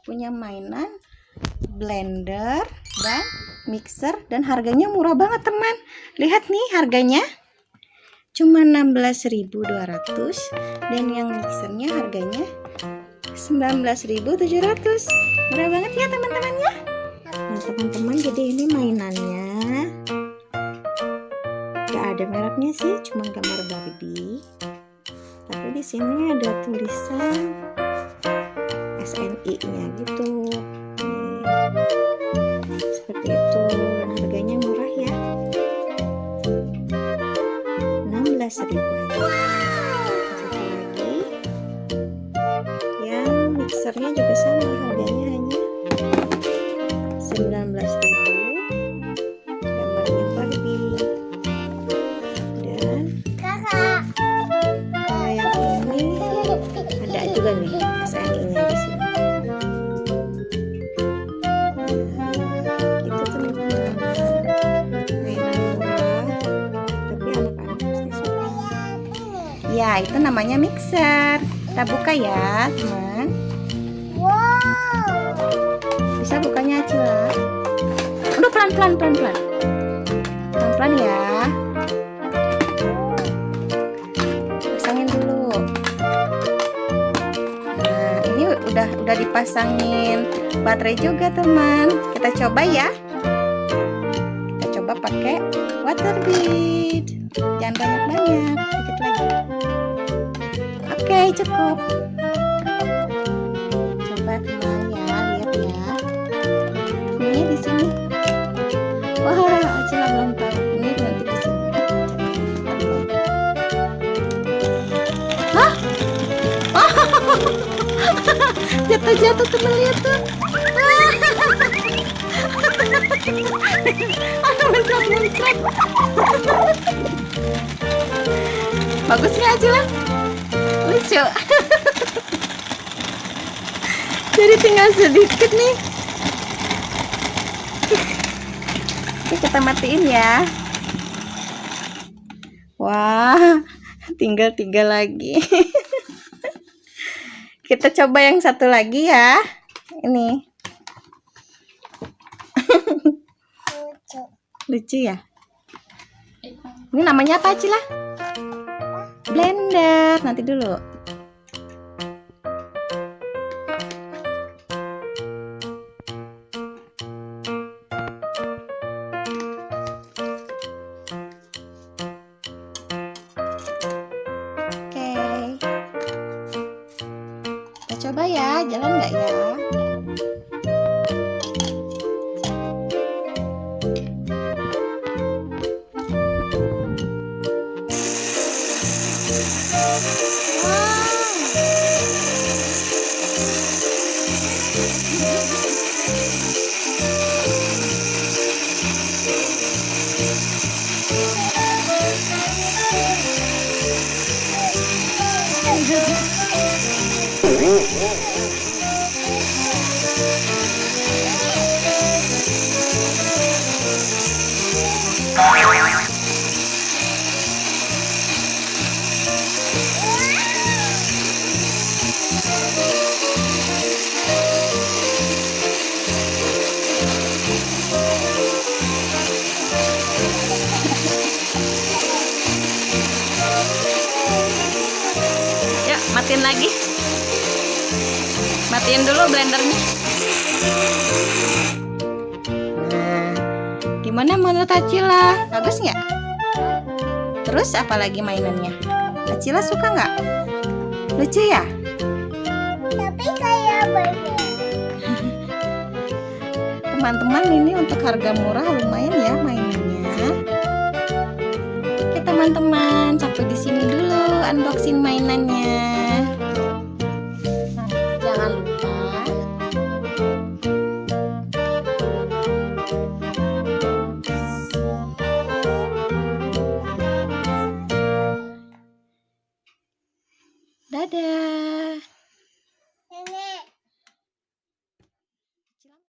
Punya mainan blender dan mixer, dan harganya murah banget teman. Lihat nih harganya cuma 16.200, dan yang mixernya harganya 19.700. Murah banget ya teman-teman ya. Nah teman-teman, jadi ini mainannya gak ada mereknya sih, cuma gambar Barbie. Tapi di sini ada tulisan SNI-nya gitu. Nih, seperti itu, dan harganya murah ya, 16.000 aja. Satu lagi, yang mixernya juga sama, harganya hanya 19.000. Gambarnya Barbie. Dan kalau yang ini ada juga nih SNI-nya di sini. Gitu teman-teman, mainan murah tapi anak-anak pasti suka. Ya, itu namanya mixer. Kita buka ya teman. Wow. Bisa bukanya Acila. Udah pelan-pelan ya. Pasangin dulu. Nah, ini udah dipasangin baterai juga teman. Kita coba ya. Kita coba pakai water bead. Jangan banyak-banyak, dikit lagi. Oke, cukup. Coba teman ya, lihat ya. Ini di sini. Wah, Acila belum tahu. Ini nanti di sini. Hah? Jatuh teman, lihat tuh. Aduh, muncrat. Bagus nggak Acila? Lucu. Jadi tinggal sedikit nih. Oke, kita matiin ya. Wah, tinggal 3 lagi. Kita coba yang satu lagi ya. Ini. Lucu ya. Ini namanya apa Acila? Blender. Nanti dulu. Oke. Kita coba ya, jalan nggak ya? Yuk, matiin lagi. Matiin dulu blendernya. Nah, gimana menurut Acila? Bagus nggak? Terus apa lagi mainannya? Acila suka nggak? Lucu ya? Tapi kayak Barbie. Teman-teman, ini untuk harga murah lumayan ya mainannya. Oke teman-teman, sampai di sini dulu unboxing mainannya.